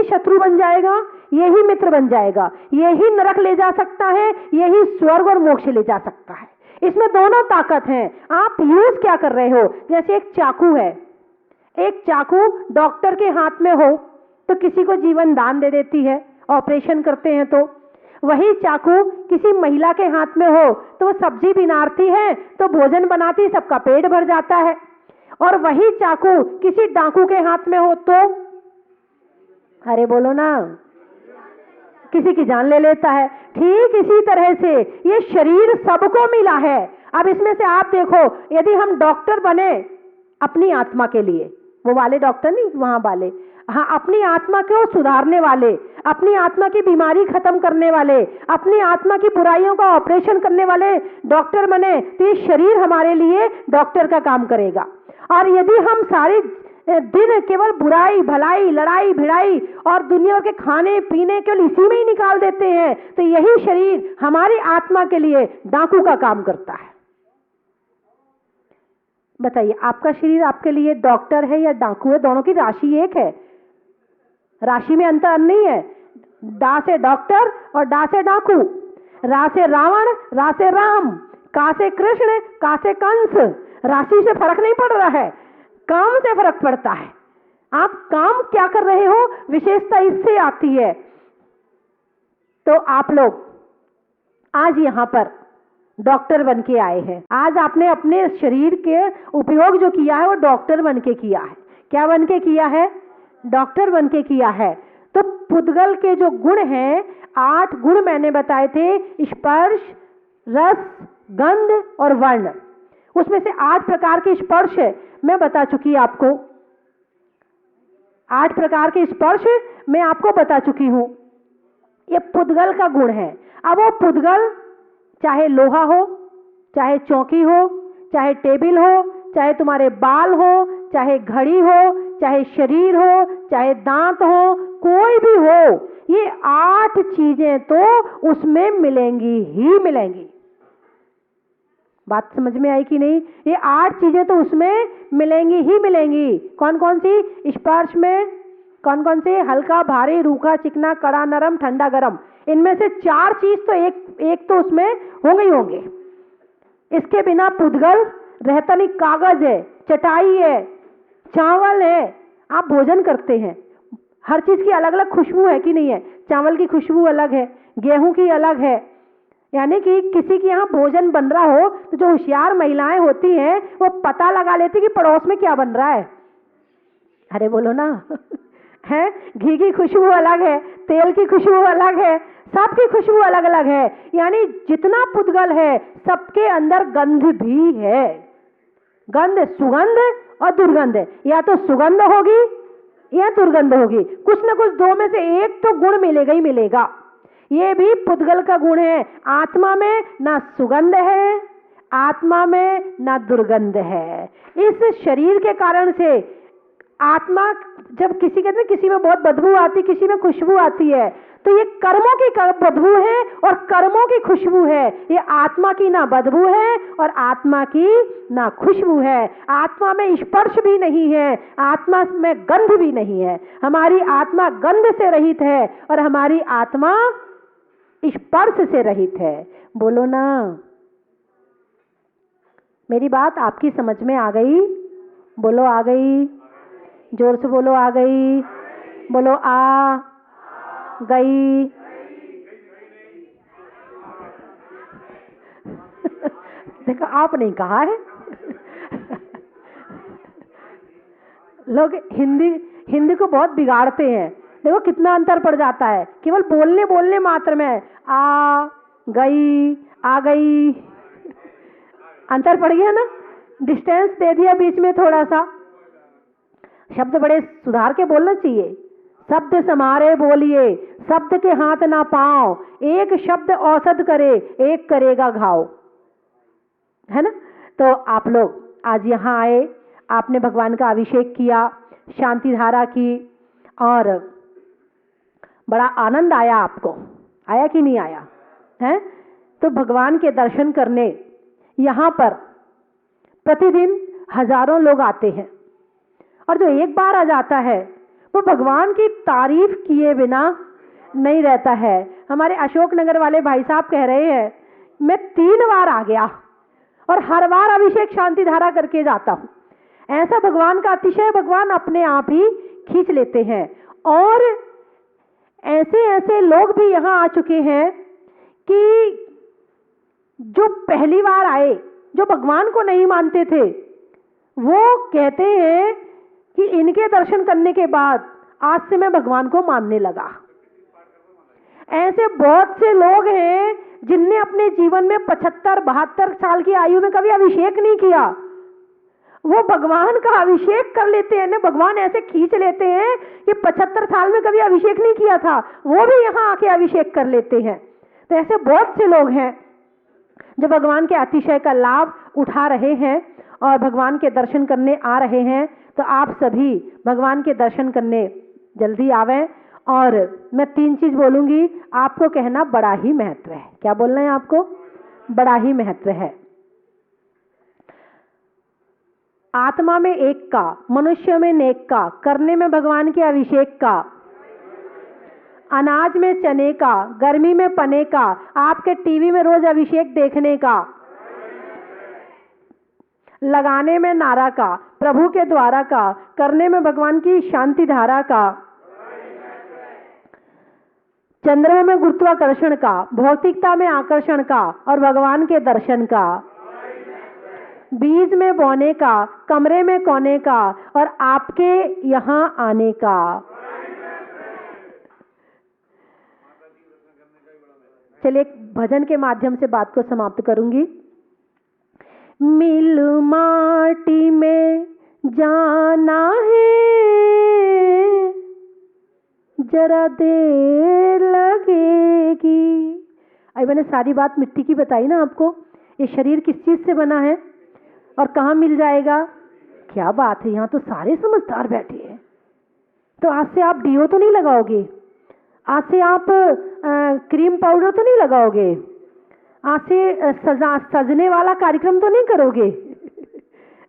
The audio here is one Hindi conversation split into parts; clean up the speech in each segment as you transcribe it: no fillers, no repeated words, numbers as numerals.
यही शत्रु बन जाएगा, यही मित्र बन जाएगा, यही नरक ले जा सकता है, यही स्वर्ग और मोक्ष ले जा सकता है। इसमें दोनों ताकत हैं। आप यूज क्या कर रहे हो? जैसे एक चाकू है, एक चाकू डॉक्टर के हाथ में हो तो किसी को जीवन दान दे देती है, ऑपरेशन करते हैं तो। वही चाकू किसी महिला के हाथ में हो तो वो सब्जी बिनारती है तो भोजन बनाती, सबका पेट भर जाता है। और वही चाकू किसी डाकू के हाथ में हो तो, अरे बोलो ना, किसी की जान ले लेता है। ठीक इसी तरह से ये शरीर सबको मिला है। अब इसमें से आप देखो, यदि हम डॉक्टर बने अपनी आत्मा के लिए, वो वाले डॉक्टर नहीं, वहां वाले, हाँ, अपनी आत्मा को सुधारने वाले, अपनी आत्मा की बीमारी खत्म करने वाले, अपनी आत्मा की बुराइयों का ऑपरेशन करने वाले डॉक्टर बने तो ये शरीर हमारे लिए डॉक्टर का काम करेगा। और यदि हम सारे दिन केवल बुराई भलाई लड़ाई भिड़ाई और दुनिया के खाने पीने केवल इसी में ही निकाल देते हैं तो यही शरीर हमारी आत्मा के लिए डाकू का काम करता है। बताइए, आपका शरीर आपके लिए डॉक्टर है या डाकू है? दोनों की राशि एक है, राशि में अंतर नहीं है। डा से डॉक्टर और डा से डाकू, रा से रावण, रा से राम, का से कृष्ण, का से कंस। राशि से फर्क नहीं पड़ रहा है, काम से फर्क पड़ता है। आप काम क्या कर रहे हो, विशेषता इससे आती है। तो आप लोग आज यहां पर डॉक्टर बन के आए हैं। आज आपने अपने शरीर के उपयोग जो किया है वो डॉक्टर बन के किया है। क्या बन के किया है? डॉक्टर बन के किया है। तो पुद्गल के जो गुण हैं, 8 गुण मैंने बताए थे, स्पर्श, रस, गंध और वर्ण। उसमें से 8 प्रकार के स्पर्श मैं बता चुकी आपको। 8 प्रकार के स्पर्श मैं आपको बता चुकी हूं। ये पुद्गल का गुण है। अब वो पुद्गल चाहे लोहा हो, चाहे चौकी हो, चाहे टेबल हो, चाहे तुम्हारे बाल हो, चाहे घड़ी हो, चाहे शरीर हो, चाहे दांत हो, कोई भी हो, ये 8 चीजें तो उसमें मिलेंगी ही मिलेंगी। बात समझ में आई कि नहीं? ये 8 चीजें तो उसमें मिलेंगी ही मिलेंगी। कौन कौन सी? स्पर्श में कौन कौन से? हल्का, भारी, रूखा, चिकना, कड़ा, नरम, ठंडा, गरम। इनमें से 4 चीज तो एक तो उसमें होंगे ही होंगे। इसके बिना पुद्गल रहता नहीं। कागज है, चटाई है, चावल है, आप भोजन करते हैं, हर चीज की अलग अलग खुशबू है कि नहीं है? चावल की खुशबू अलग है, गेहूं की अलग है। यानी कि किसी के यहाँ भोजन बन रहा हो तो जो होशियार महिलाएं होती हैं वो पता लगा लेती कि पड़ोस में क्या बन रहा है। अरे बोलो ना है, घी की खुशबू अलग है, तेल की खुशबू अलग है, सबकी खुशबू अलग अलग है। यानी जितना पुद्गल है सबके अंदर गंध भी है। गंध, सुगंध और दुर्गंध, या तो सुगंध होगी या दुर्गंध होगी। कुछ ना कुछ दो में से एक तो गुण मिलेगा ही मिलेगा। ये भी पुद्गल का गुण है। आत्मा में ना सुगंध है, आत्मा में ना दुर्गंध है। इस शरीर के कारण से आत्मा, जब किसी कहते हैं किसी में बहुत बदबू आती, किसी में खुशबू आती है, तो ये कर्मों की बदबू है और कर्मों की खुशबू है। ये आत्मा की ना बदबू है और आत्मा की ना खुशबू है। आत्मा में स्पर्श भी नहीं है, आत्मा में गंध भी नहीं है। हमारी आत्मा गंध से रहित है और हमारी आत्मा स्पर्श से रहित है। बोलो ना, मेरी बात आपकी समझ में आ गई? बोलो आ गई, जोर से बोलो आ गई, बोलो आ गई। देखो आप नहीं कहा है लोग हिंदी को बहुत बिगाड़ते हैं। देखो कितना अंतर पड़ जाता है केवल बोलने मात्र में। आ गई, आ गई, अंतर पड़ गया ना, डिस्टेंस दे दिया बीच में थोड़ा सा। शब्द बड़े सुधार के बोलना चाहिए। शब्द समारे बोलिए, शब्द के हाथ ना पाओ, एक शब्द औषध करे, एक करेगा घाव, है ना। तो आप लोग आज यहाँ आए, आपने भगवान का अभिषेक किया, शांति धारा की, और बड़ा आनंद आया। आपको आया कि नहीं आया है? तो भगवान के दर्शन करने यहाँ पर प्रतिदिन हजारों लोग आते हैं, और जो एक बार आ जाता है वो भगवान की तारीफ किए बिना नहीं रहता है। हमारे अशोकनगर वाले भाई साहब कह रहे हैं, मैं 3 बार आ गया और हर बार अभिषेक शांति धारा करके जाता हूं। ऐसा भगवान का अतिशय भगवान अपने आप ही खींच लेते हैं। और ऐसे ऐसे लोग भी यहां आ चुके हैं कि जो पहली बार आए, जो भगवान को नहीं मानते थे, वो कहते हैं कि इनके दर्शन करने के बाद आज से मैं भगवान को मानने लगा। ऐसे बहुत से लोग हैं जिनने अपने जीवन में 75-72 साल की आयु में कभी अभिषेक नहीं किया, वो भगवान का अभिषेक कर लेते हैं ना। भगवान ऐसे खींच लेते हैं कि 75 साल में कभी अभिषेक नहीं किया था, वो भी यहाँ आके अभिषेक कर लेते हैं। तो ऐसे बहुत से लोग हैं जो भगवान के अतिशय का लाभ उठा रहे हैं और भगवान के दर्शन करने आ रहे हैं। तो आप सभी भगवान के दर्शन करने जल्दी आवें। और मैं 3 चीज बोलूंगी, आपको कहना बड़ा ही महत्व है। क्या बोलना है आपको? बड़ा ही महत्व है। आत्मा में एक का, मनुष्य में नेक का, करने में भगवान के अभिषेक का, अनाज में चने का, गर्मी में पने का, आपके टीवी में रोज अभिषेक देखने का, लगाने में नारा का, प्रभु के द्वारा का, करने में भगवान की शांति धारा का, चंद्रमा में गुरुत्वाकर्षण का, भौतिकता में आकर्षण का और भगवान के दर्शन का, बीज में बोने का, कमरे में कोने का और आपके यहां आने का। चलिए एक भजन के माध्यम से बात को समाप्त करूंगी। मिल माटी में जाना है, जरा देर लगेगी। अभी मैंने सारी बात मिट्टी की बताई ना आपको। ये शरीर किस चीज से बना है और कहाँ मिल जाएगा? क्या बात है, यहाँ तो सारे समझदार बैठे हैं। तो आज से आप डीओ तो नहीं लगाओगे, आज से आप क्रीम पाउडर तो नहीं लगाओगे, आज से सजने वाला कार्यक्रम तो नहीं करोगे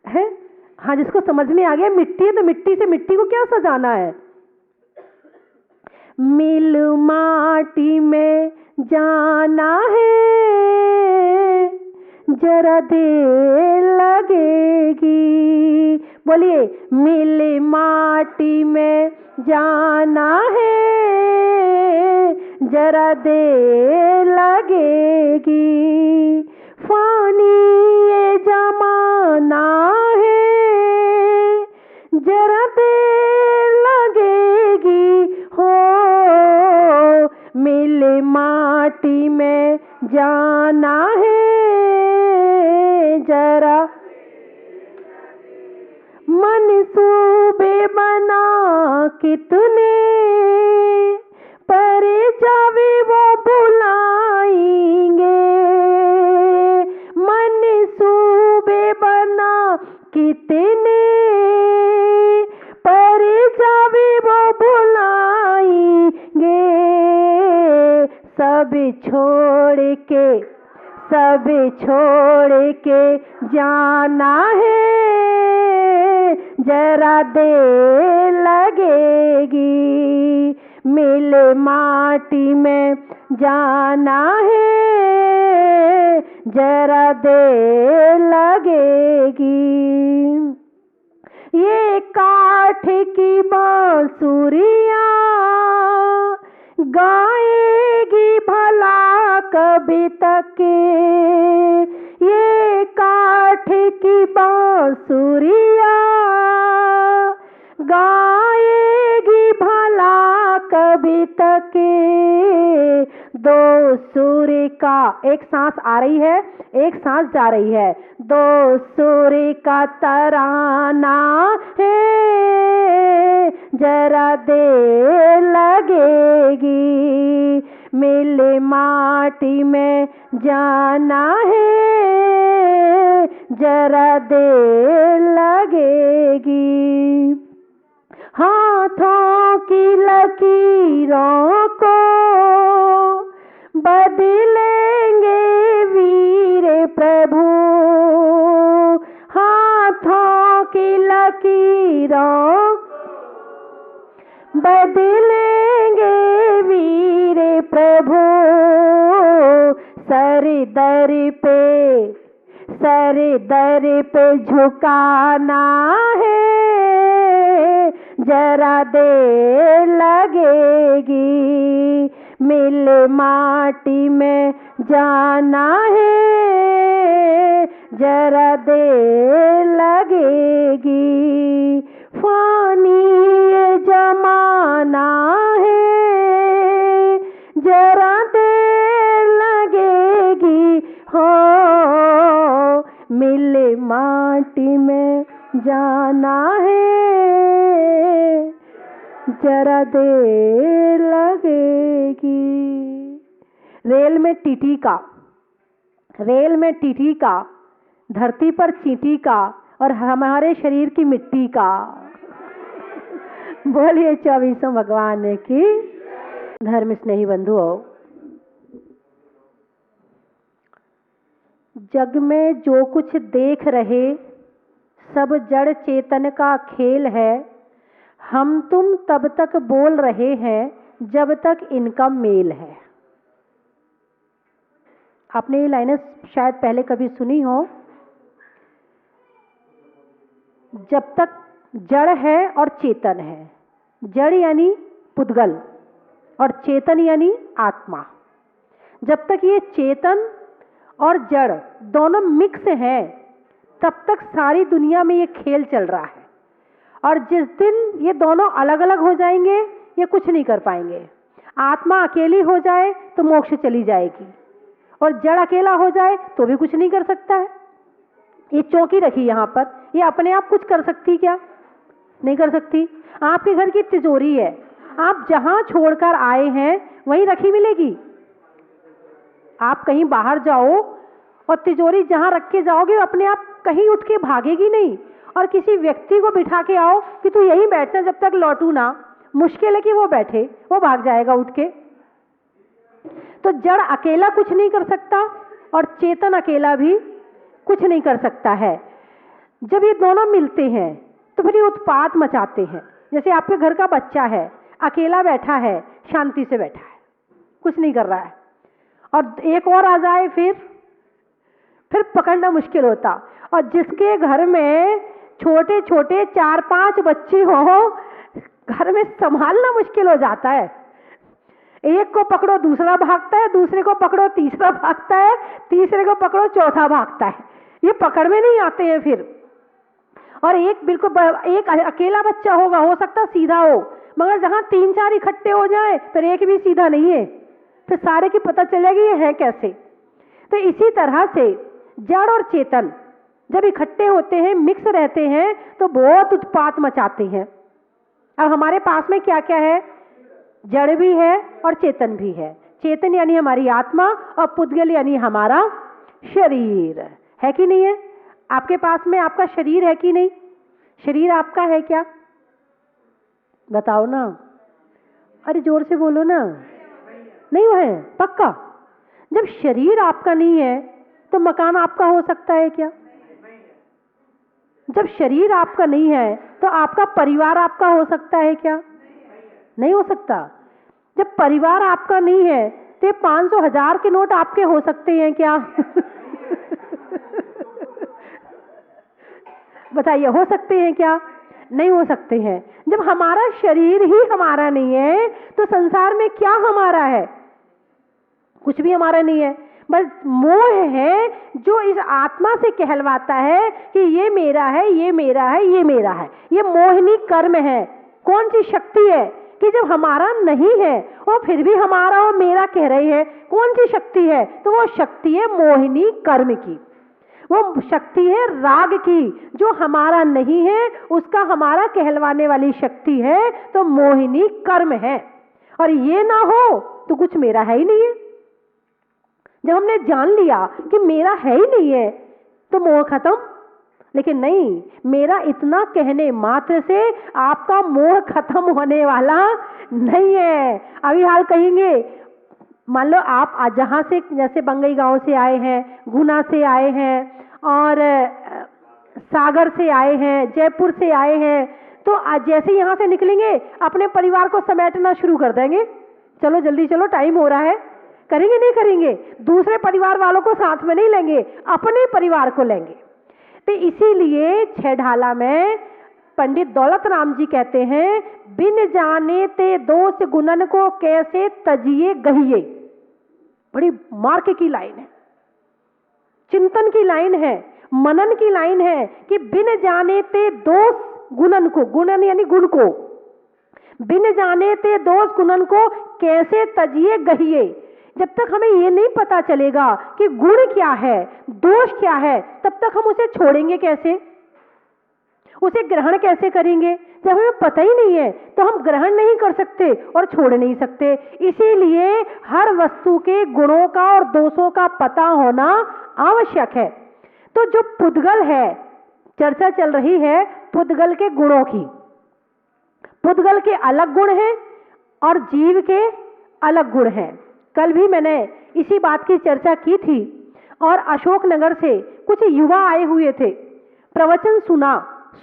है? हाँ, जिसको समझ में आ गया मिट्टी है तो मिट्टी से मिट्टी को क्या सजाना है। मिल माटी में जाना है, जरा देर लगेगी। बोलिए, मिल माटी में जाना है, जरा देर लगेगी। फानी ये जमाना है, जरा देर लगेगी हो। मिल माटी में जाना है, जरा मनसूबे बना कितने, पर जावे वो बुलाएंगे। मनसूबे बना कितने, पर जावे वो बुलाएंगे। सब छोड़ के जाना है, जरा देर लगेगी। मिल माटी में जाना है, जरा देर लगेगी। ये काठ की बांसुरियां गाएगी भला कभी तक। ये काठ की बांसुरियां गाएगी भला कभी तक। 2 सुर का, एक सांस आ रही है, एक सांस जा रही है। 2 सुर का तराना है, जरा देर लगेगी। मिल माटी में जाना है, जरा देर लगेगी। हाथों की लकीरों को बदलेंगे वीर प्रभु। हाथों की लकीरों बदलेंगे वीर प्रभु, सर दर पे झुकाना है, जरा देर लगेगी, मिल माटी में जाना है, जरा देर लगेगी, फानी ये जमाना है, जरा देर लगेगी, हो मिल माटी में जाना है, जरा देर लगेगी। रेल में टीटी का, धरती पर चींटी का, और हमारे शरीर की मिट्टी का। बोलिए 24 भगवान की। धर्म स्नेही बंधुओं, जग में जो कुछ देख रहे सब जड़ चेतन का खेल है, हम तुम तब तक बोल रहे हैं जब तक इनका मेल है। आपने ये लाइनें शायद पहले कभी सुनी हो। जब तक जड़ है और चेतन है, जड़ यानी पुद्गल और चेतन यानी आत्मा, जब तक ये चेतन और जड़ दोनों मिक्स हैं तब तक सारी दुनिया में ये खेल चल रहा है। और जिस दिन ये दोनों अलग अलग हो जाएंगे ये कुछ नहीं कर पाएंगे। आत्मा अकेली हो जाए तो मोक्ष चली जाएगी, और जड़ अकेला हो जाए तो भी कुछ नहीं कर सकता है। ये चौकी रखी यहाँ पर, ये अपने आप कुछ कर सकती क्या? नहीं कर सकती। आपके घर की तिजोरी है, आप जहां छोड़कर आए हैं वहीं रखी मिलेगी। आप कहीं बाहर जाओ और तिजोरी जहां रख के जाओगे अपने आप कहीं उठ के भागेगी नहीं। और किसी व्यक्ति को बिठा के आओ कि तू यहीं बैठना जब तक लौटू ना, मुश्किल है कि वो बैठे, वो भाग जाएगा उठ के। तो जड़ अकेला कुछ नहीं कर सकता और चेतन अकेला भी कुछ नहीं कर सकता है। जब ये दोनों मिलते हैं तो फिर ये उत्पात मचाते हैं। जैसे आपके घर का बच्चा है, अकेला बैठा है, शांति से बैठा है, कुछ नहीं कर रहा है, और एक और आ जाए फिर पकड़ना मुश्किल होता। और जिसके घर में छोटे छोटे 4-5 बच्चे हो, घर में संभालना मुश्किल हो जाता है। एक को पकड़ो दूसरा भागता है, दूसरे को पकड़ो तीसरा भागता है, तीसरे को पकड़ो चौथा भागता है। ये पकड़ में नहीं आते हैं फिर। और एक बिल्कुल एक अकेला बच्चा होगा, हो सकता सीधा हो, मगर जहां 3-4 इकट्ठे हो जाए फिर एक भी सीधा नहीं है, फिर सारे की पता चलेगी ये है कैसे। तो इसी तरह से जड़ और चेतन जब इकट्ठे होते हैं, मिक्स रहते हैं, तो बहुत उत्पात मचाते हैं। अब हमारे पास में क्या क्या है? जड़ भी है और चेतन भी है। चेतन यानी हमारी आत्मा और पुद्गल यानी हमारा शरीर है कि नहीं है? आपके पास में आपका शरीर है कि नहीं? शरीर आपका है क्या? बताओ ना, अरे जोर से बोलो ना। नहीं है पक्का? जब शरीर आपका नहीं है तो मकान आपका हो सकता है क्या? जब शरीर आपका नहीं है तो आपका परिवार आपका हो सकता है क्या? नहीं हो सकता। जब परिवार आपका नहीं है तो 500-1000 के नोट आपके हो सकते हैं क्या? बताइए, हो सकते हैं क्या? नहीं हो सकते हैं। जब हमारा शरीर ही हमारा नहीं है तो संसार में क्या हमारा है? कुछ भी हमारा नहीं है। बस मोह है जो इस आत्मा से कहलवाता है कि ये मेरा है, ये मेरा है, ये मेरा है। ये मोहिनी कर्म है। कौन सी शक्ति है कि जब हमारा नहीं है और फिर भी हमारा और मेरा कह रहे हैं? कौन सी शक्ति है? तो वो शक्ति है मोहिनी कर्म की, वो शक्ति है राग की। जो हमारा नहीं है उसका हमारा कहलवाने वाली शक्ति है, तो मोहिनी कर्म है। और ये ना हो तो कुछ मेरा है ही नहीं है। जब हमने जान लिया कि मेरा है ही नहीं है तो मोह खत्म। लेकिन नहीं, मेरा इतना कहने मात्र से आपका मोह खत्म होने वाला नहीं है। अभी हाल कहेंगे, मान लो आप जहां से, जैसे बंगई गांव से आए हैं, गुना से आए हैं और सागर से आए हैं, जयपुर से आए हैं, तो आज जैसे यहां से निकलेंगे अपने परिवार को समेटना शुरू कर देंगे, चलो जल्दी चलो टाइम हो रहा है, करेंगे नहीं करेंगे, दूसरे परिवार वालों को साथ में नहीं लेंगे, अपने परिवार को लेंगे। तो इसीलिए छह ढाला में पंडित दौलत राम जी कहते हैं, बिन जाने ते दोष गुणन को कैसे तजिए गहिए। बड़ी मार्क की लाइन है, चिंतन की लाइन है, मनन की लाइन है कि बिन जाने ते दोष गुणन को, गुणन यानी गुण को, बिन जाने ते दोष गुणन को कैसे तजिए गहिए। जब तक हमें ये नहीं पता चलेगा कि गुण क्या है, दोष क्या है, तब तक हम उसे छोड़ेंगे कैसे, उसे ग्रहण कैसे करेंगे। जब हमें पता ही नहीं है तो हम ग्रहण नहीं कर सकते और छोड़ नहीं सकते। इसीलिए हर वस्तु के गुणों का और दोषों का पता होना आवश्यक है। तो जो पुद्गल है, चर्चा चल रही है पुद्गल के गुणों की। पुद्गल के अलग गुण हैं और जीव के अलग गुण हैं। कल भी मैंने इसी बात की चर्चा की थी और अशोकनगर से कुछ युवा आए हुए थे, प्रवचन सुना,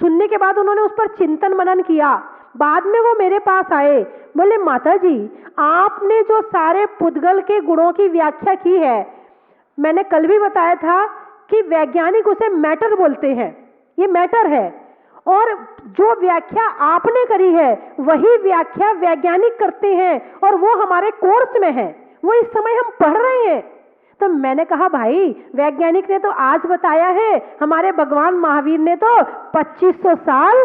सुनने के बाद उन्होंने उस पर चिंतन मनन किया। बाद में वो मेरे पास आए, बोले माता जी आपने जो सारे पुद्गल के गुणों की व्याख्या की है, मैंने कल भी बताया था कि वैज्ञानिक उसे मैटर बोलते हैं, ये मैटर है, और जो व्याख्या आपने करी है वही व्याख्या वैज्ञानिक करते हैं और वो हमारे कोर्स में है, वो इस समय हम पढ़ रहे हैं। तो मैंने कहा भाई वैज्ञानिक ने तो आज बताया है, हमारे भगवान महावीर ने तो 2500 साल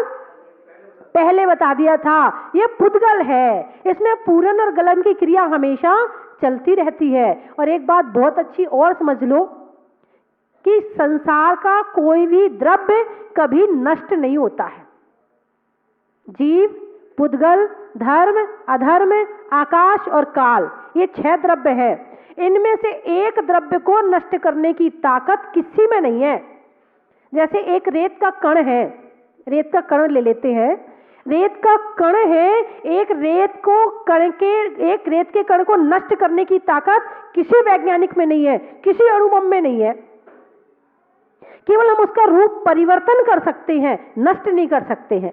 पहले बता दिया था। ये पुद्गल है, इसमें पूरन और गलन की क्रिया हमेशा चलती रहती है। और एक बात बहुत अच्छी और समझ लो कि संसार का कोई भी द्रव्य कभी नष्ट नहीं होता है। जीव, पुद्गल, धर्म, अधर्म, आकाश और काल, ये 6 द्रव्य है। इनमें से एक द्रव्य को नष्ट करने की ताकत किसी में नहीं है। जैसे एक रेत का कण है, रेत का कण ले लेते हैं, रेत का कण है, एक रेत के कण को नष्ट करने की ताकत किसी वैज्ञानिक में नहीं है, किसी अणुबम में नहीं है। केवल हम उसका रूप परिवर्तन कर सकते हैं, नष्ट नहीं कर सकते हैं।